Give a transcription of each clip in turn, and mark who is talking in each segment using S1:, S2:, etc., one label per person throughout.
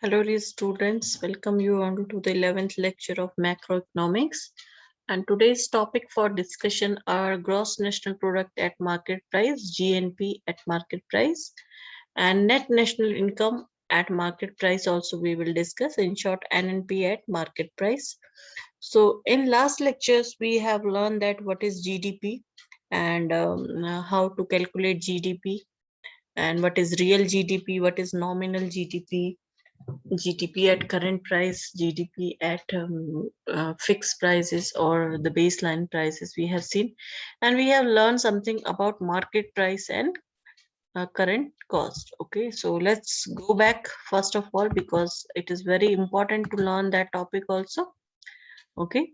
S1: Hello, dear students. Welcome you on to the 11th lecture of macroeconomics. And today's topic for discussion are gross national product at market price, GNP at market price, and net national income at market price. Also, we will discuss in short NNP at market price. So, in last lectures, we have learned that what is GDP and how to calculate GDP and what is real GDP, what is nominal GDP at current price, GDP at fixed prices or the baseline prices we have seen, and we have learned something about market price and current cost. Okay, so let's go back first of all because it is very important to learn that topic also. Okay,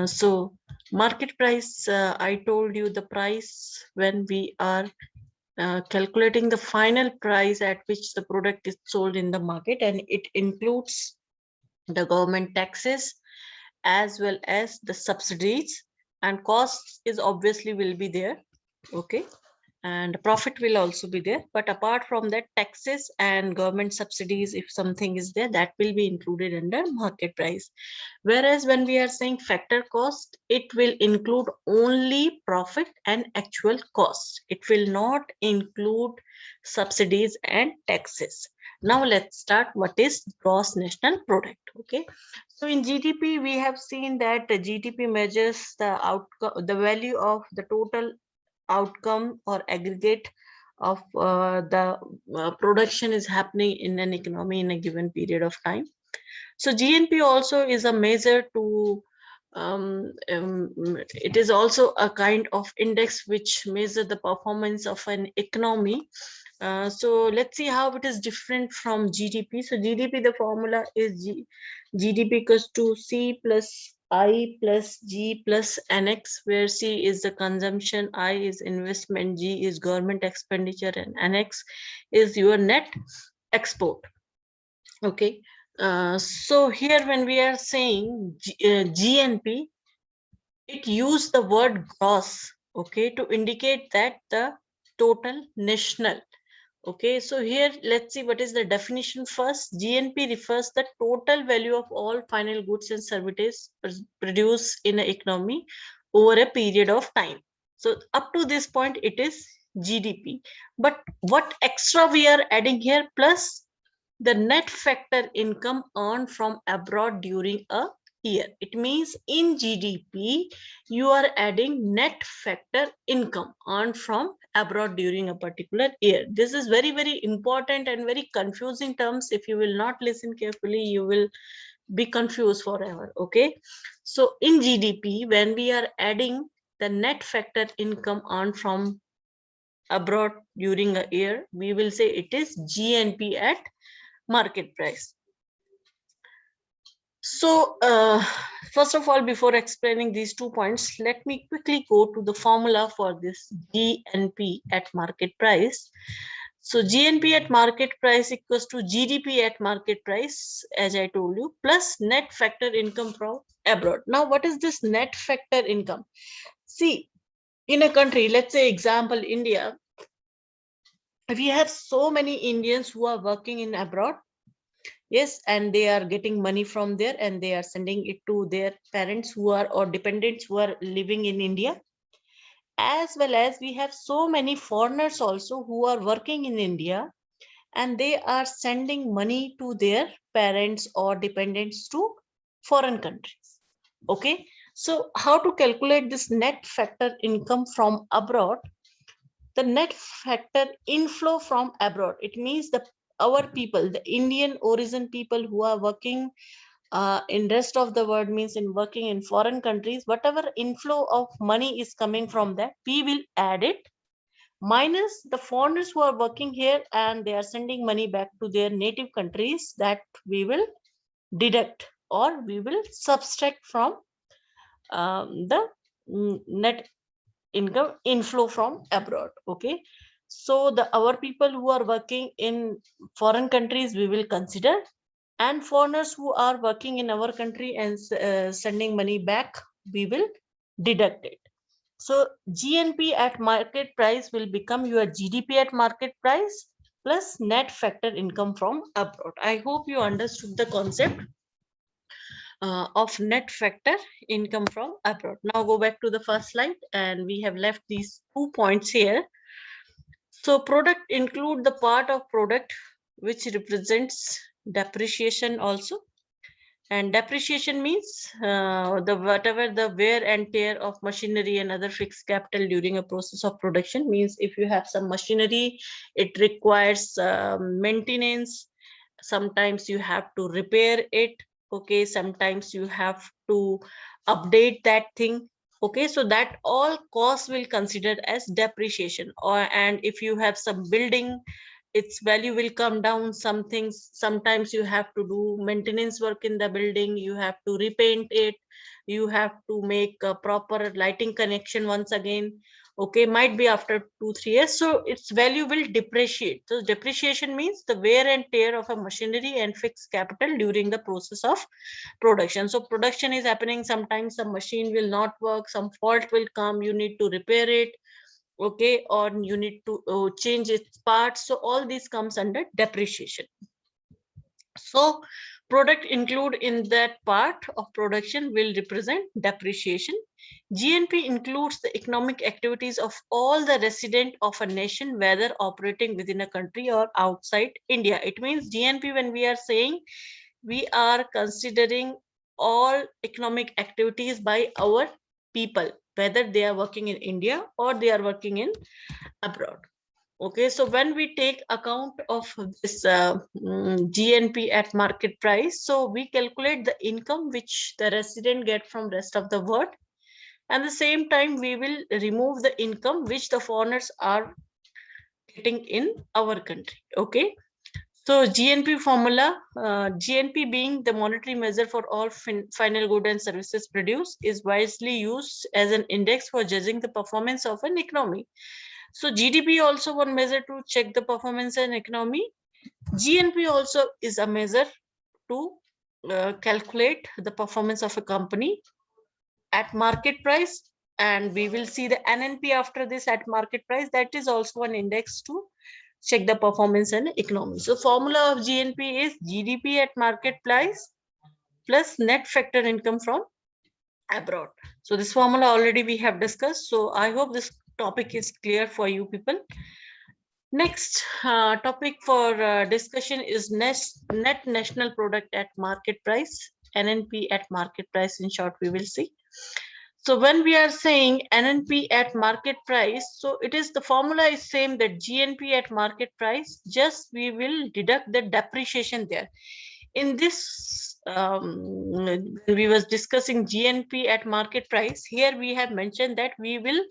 S1: so market price, I told you the price when we are calculating the final price at which the product is sold in the market, and it includes the government taxes as well as the subsidies, and costs is obviously will be there. Okay, and profit will also be there, but apart from that, taxes and government subsidies, if something is there, that will be included under market price. Whereas when we are saying factor cost, it will include only profit and actual cost. It will not include subsidies and taxes. Now let's start what is gross national product. Okay, so in GDP we have seen that the GDP measures the outcome, the value of the total outcome or aggregate of the production is happening in an economy in a given period of time. So GNP also is a measure to it is also a kind of index which measures the performance of an economy. So let's see how it is different from GDP. So GDP, the formula is GDP equals to C plus I plus G plus NX, where C is the consumption, I is investment, G is government expenditure, and NX is your net export. Okay, so here when we are saying GNP, it used the word gross, okay, to indicate that the total national. Okay, so here let's see what is the definition first. GNP refers the total value of all final goods and services produced in an economy over a period of time. So up to this point it is GDP. But what extra we are adding here, plus the net factor income earned from abroad during a year. It means in GDP, you are adding net factor income earned from abroad during a particular year. This is very, very important and very confusing terms. If you will not listen carefully, you will be confused forever. Okay. So in GDP, when we are adding the net factor income earned from abroad during a year, we will say it is GNP at market price. So first of all, before explaining these 2 points, let me quickly go to the formula for this GNP at market price. So GNP at market price equals to GDP at market price, as I told you, plus net factor income from abroad. Now, what is this net factor income? See, in a country, let's say example, India, we have so many Indians who are working in abroad. Yes, and they are getting money from there and they are sending it to their parents who are or dependents who are living in India. As well as we have so many foreigners also who are working in India and they are sending money to their parents or dependents to foreign countries. Okay, so how to calculate this net factor income from abroad? The net factor inflow from abroad, it means the our people, the Indian origin people who are working in rest of the world, means in working in foreign countries, whatever inflow of money is coming from that, we will add it minus the foreigners who are working here and they are sending money back to their native countries, that we will deduct or we will subtract from the net income inflow from abroad. Okay, so the our people who are working in foreign countries we will consider, and foreigners who are working in our country and sending money back, we will deduct it. So GNP at market price will become your GDP at market price plus net factor income from abroad. I hope you understood the concept of net factor income from abroad. Now go back to the first slide, and we have left these 2 points here. So product include the part of product which represents depreciation also. And depreciation means the whatever the wear and tear of machinery and other fixed capital during a process of production. Means if you have some machinery, it requires maintenance. Sometimes you have to repair it. Okay, sometimes you have to update that thing. Okay, so that all costs will considered as depreciation. Or and if you have some building, its value will come down. Some things, sometimes you have to do maintenance work in the building, you have to repaint it, you have to make a proper lighting connection once again. Okay, might be after 2 3 years, so its value will depreciate. So depreciation means the wear and tear of a machinery and fixed capital during the process of production. So production is happening, sometimes some machine will not work, some fault will come, you need to repair it. Okay, or you need to change its parts. So all this comes under depreciation. So product include in that part of production will represent depreciation. GNP includes the economic activities of all the resident of a nation, whether operating within a country or outside India. It means GNP, when we are saying, we are considering all economic activities by our people, whether they are working in India or they are working in abroad. Okay, so when we take account of this GNP at market price, so we calculate the income which the resident get from rest of the world, and the same time we will remove the income which the foreigners are getting in our country. Okay, so GNP formula, GNP being the monetary measure for all final goods and services produced, is wisely used as an index for judging the performance of an economy. So GDP also one measure to check the performance and economy. GNP also is a measure to calculate the performance of a company at market price, and we will see the NNP after this at market price. That is also an index to check the performance and economy. So formula of GNP is GDP at market price plus net factor income from abroad. So this formula already we have discussed. So I hope this topic is clear for you people. Next topic for discussion is net national product at market price, NNP at market price. In short, we will see. So when we are saying NNP at market price, so it is the formula is same that GNP at market price, just we will deduct the depreciation there. In this, when we was discussing GNP at market price, here we have mentioned that we will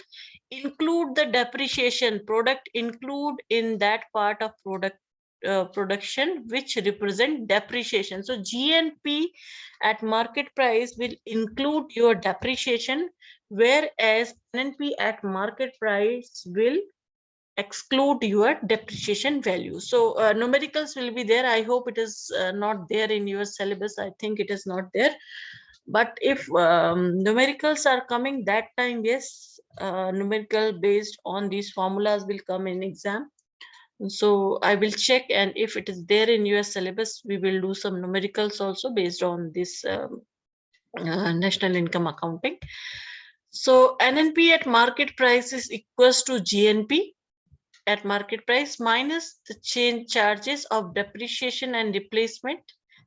S1: include the depreciation, product include in that part of product production which represent depreciation. So GNP at market price will include your depreciation, whereas NNP at market price will exclude your depreciation value. So numericals will be there. I hope it is not there in your syllabus. I think it is not there. But if numericals are coming that time, yes, numerical based on these formulas will come in exam. So I will check, and if it is there in your syllabus, we will do some numericals also based on this national income accounting. So NNP at market price is equals to GNP at market price minus the change charges of depreciation and replacement,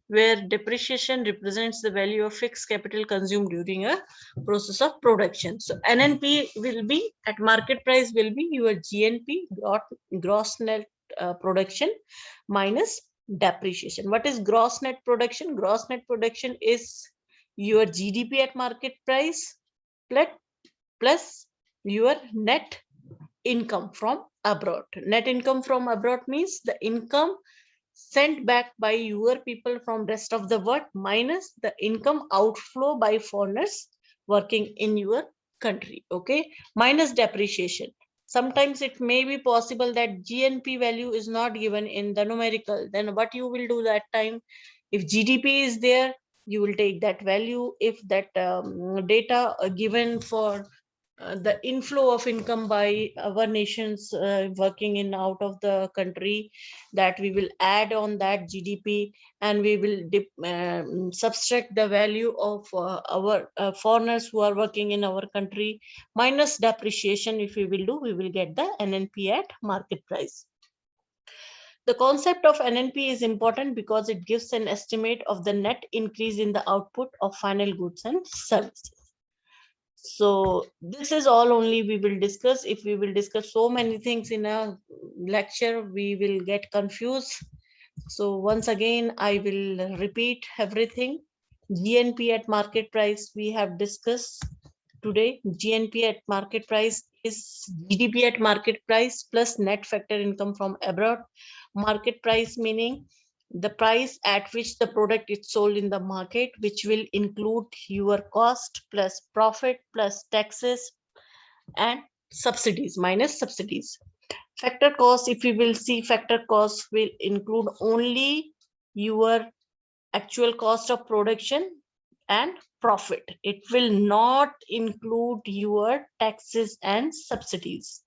S1: where depreciation represents the value of fixed capital consumed during a process of production. So NNP will be at market price will be your GNP, gross net production, minus depreciation. What is gross net production? Gross net production is your GDP at market price plus your net income from abroad. Net income from abroad means the income sent back by your people from rest of the world minus the income outflow by foreigners working in your country. Okay, minus depreciation. Sometimes it may be possible that GNP value is not given in the numerical. Then what you will do that time, if GDP is there, you will take that value. If that data given for the inflow of income by our nations working in out of the country, that we will add on that GDP, and we will subtract the value of our foreigners who are working in our country minus depreciation. If we will do, we will get the NNP at market price. The concept of NNP is important because it gives an estimate of the net increase in the output of final goods and services. So this is all only we will discuss. If we will discuss so many things in a lecture, we will get confused. So once again, I will repeat everything. GNP at market price we have discussed today. GNP at market price is GDP at market price plus net factor income from abroad. Market price meaning the price at which the product is sold in the market, which will include your cost plus profit plus taxes and subsidies minus subsidies. Factor cost, if we will see, factor cost will include only your actual cost of production and profit. It will not include your taxes and subsidies.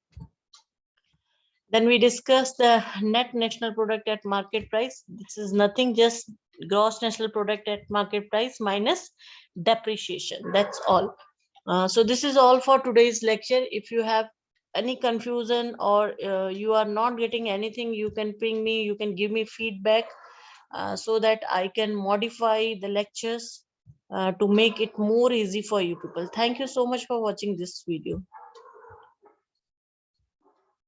S1: Then we discuss the net national product at market price. This is nothing, just gross national product at market price minus depreciation. That's all. So this is all for today's lecture. If you have any confusion or you are not getting anything, you can ping me, you can give me feedback so that I can modify the lectures to make it more easy for you people. Thank you so much for watching this video.